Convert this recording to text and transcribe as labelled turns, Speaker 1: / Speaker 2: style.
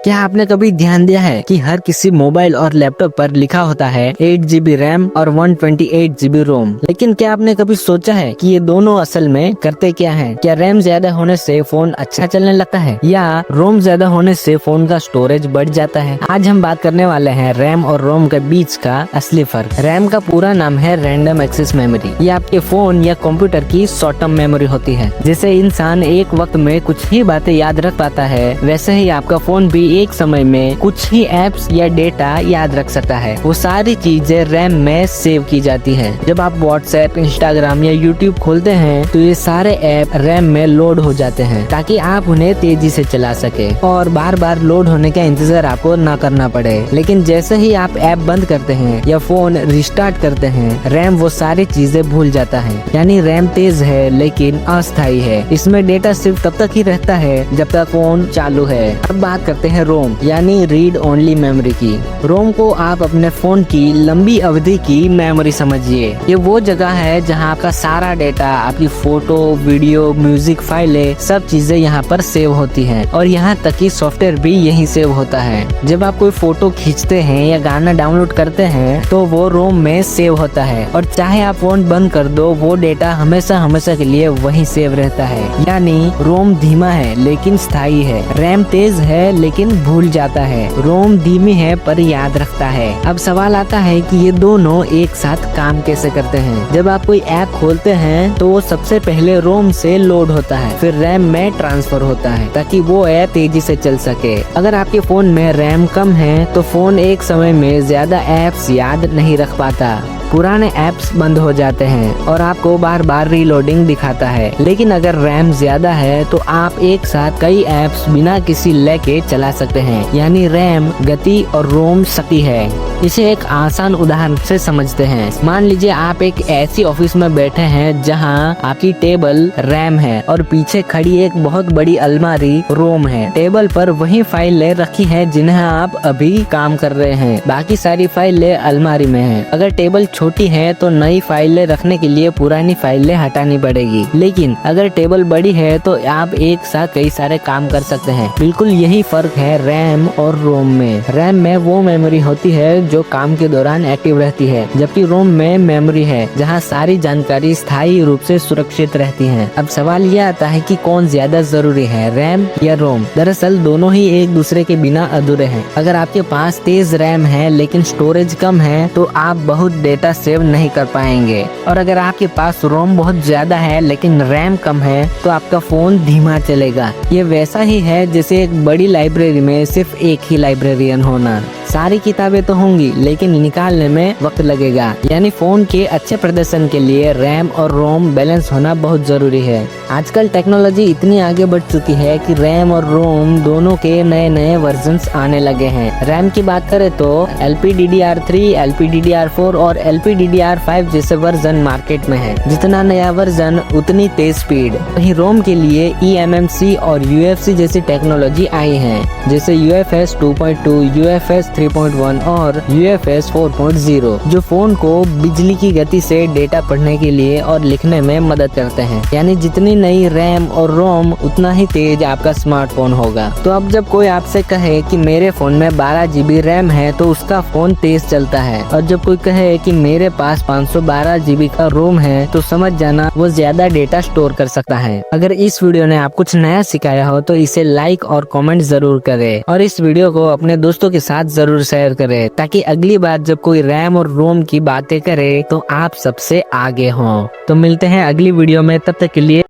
Speaker 1: क्या आपने कभी ध्यान दिया है कि हर किसी मोबाइल और लैपटॉप पर लिखा होता है 8 GB रैम और 128 GB रोम, लेकिन क्या आपने कभी सोचा है कि ये दोनों असल में करते क्या हैं? क्या रैम ज्यादा होने से फोन अच्छा चलने लगता है या रोम ज्यादा होने से फोन का स्टोरेज बढ़ जाता है? आज हम बात करने वाले हैं रैम और रोम के बीच का असली फर्क। रैम का पूरा नाम है रैंडम एक्सेस मेमोरी। ये आपके फोन या कंप्यूटर की शॉर्ट टर्म मेमोरी होती है। जैसे इंसान एक वक्त में कुछ ही बातें याद रख पाता है, वैसे ही आपका फोन भी एक समय में कुछ ही एप्स या डेटा याद रख सकता है। वो सारी चीजें रैम में सेव की जाती है। जब आप व्हाट्सएप, इंस्टाग्राम या यूट्यूब खोलते हैं तो ये सारे ऐप रैम में लोड हो जाते हैं ताकि आप उन्हें तेजी से चला सके और बार बार लोड होने का इंतजार आपको न करना पड़े। लेकिन जैसे ही आप ऐप बंद करते हैं या फोन रिस्टार्ट करते हैं, रैम वो सारी चीजें भूल जाता है। यानी रैम तेज है लेकिन अस्थायी है। इसमें डेटा सिर्फ तब तक ही रहता है जब तक फोन चालू है। अब बात करते हैं रोम यानी रीड ओनली मेमोरी की। रोम को आप अपने फोन की लंबी अवधि की मेमोरी समझिए। ये वो जगह है जहां आपका सारा डेटा, आपकी फोटो, वीडियो, म्यूजिक फाइलें, सब चीजें यहाँ पर सेव होती हैं और यहाँ तक कि सॉफ्टवेयर भी यहीं सेव होता है। जब आप कोई फोटो खींचते हैं या गाना डाउनलोड करते हैं तो वो रोम में सेव होता है और चाहे आप फोन बंद कर दो, वो डेटा हमेशा हमेशा के लिए वहीं सेव रहता है। यानी रोम धीमा है लेकिन स्थायी है, रैम तेज है लेकिन भूल जाता है, रोम धीमी है पर याद रखता है। अब सवाल आता है कि ये दोनों एक साथ काम कैसे करते हैं। जब आप कोई ऐप खोलते हैं तो वो सबसे पहले रोम से लोड होता है, फिर रैम में ट्रांसफर होता है ताकि वो ऐप तेजी से चल सके। अगर आपके फोन में रैम कम है तो फोन एक समय में ज्यादा ऐप्स याद नहीं रख पाता, पुराने ऐप्स बंद हो जाते हैं और आपको बार बार रीलोडिंग दिखाता है। लेकिन अगर रैम ज्यादा है तो आप एक साथ कई ऐप्स बिना किसी लैग के चला सकते हैं। यानी रैम गति और रोम शक्ति है। इसे एक आसान उदाहरण से समझते हैं। मान लीजिए आप एक ऐसी ऑफिस में बैठे हैं जहां आपकी टेबल रैम है और पीछे खड़ी एक बहुत बड़ी अलमारी रोम है। टेबल पर वही फाइलें रखी हैं जिन्हें आप अभी काम कर रहे हैं, बाकी सारी फाइलें अलमारी में हैं। अगर टेबल छोटी है तो नई फाइलें रखने के लिए पुरानी फाइलें हटानी पड़ेगी, लेकिन अगर टेबल बड़ी है तो आप एक साथ कई सारे काम कर सकते हैं। बिल्कुल यही फर्क है रैम और रोम में। रैम में वो मेमोरी होती है जो काम के दौरान एक्टिव रहती है, जबकि रोम में मेमोरी है जहां सारी जानकारी स्थायी रूप से सुरक्षित रहती है। अब सवाल यह आता है कि कौन ज्यादा जरूरी है, रैम या रोम? दरअसल दोनों ही एक दूसरे के बिना अधूरे हैं। अगर आपके पास तेज रैम है लेकिन स्टोरेज कम है तो आप बहुत डेटा सेव नहीं कर पाएंगे, और अगर आपके पास रोम बहुत ज्यादा है लेकिन रैम कम है तो आपका फोन धीमा चलेगा। ये वैसा ही है जैसे एक बड़ी लाइब्रेरी में सिर्फ एक ही लाइब्रेरियन होना। सारी किताबें तो होंगी लेकिन निकालने में वक्त लगेगा। यानी फोन के अच्छे प्रदर्शन के लिए रैम और रोम बैलेंस होना बहुत जरूरी है। आजकल टेक्नोलॉजी इतनी आगे बढ़ चुकी है कि रैम और रोम दोनों के नए नए वर्जन्स आने लगे हैं। रैम की बात करें तो LPDDR3, LPDDR4 और LPDDR5 जैसे वर्जन मार्केट में है। जितना नया वर्जन उतनी तेज स्पीड। वहीं रोम के लिए eMMC और UFC जैसी टेक्नोलॉजी आई है, जैसे UFS 2.2, UFS 3.1 और UFS 4.0, जो फोन को बिजली की गति से डेटा पढ़ने के लिए और लिखने में मदद करते हैं। यानी जितनी नई रैम और रोम उतना ही तेज आपका स्मार्टफोन होगा। तो अब जब कोई आपसे कहे कि मेरे फोन में 12 GB रैम है तो उसका फोन तेज चलता है, और जब कोई कहे कि मेरे पास 512 GB का रोम है तो समझ जाना वो ज्यादा डेटा स्टोर कर सकता है। अगर इस वीडियो ने आप कुछ नया सिखाया हो तो इसे लाइक और कमेंट जरूर करें और इस वीडियो को अपने दोस्तों के साथ जरूर शेयर करें ताकि अगली बार जब कोई रैम और रोम की बातें करे तो आप सबसे आगे हों। तो मिलते हैं अगली वीडियो में, तब तक के लिए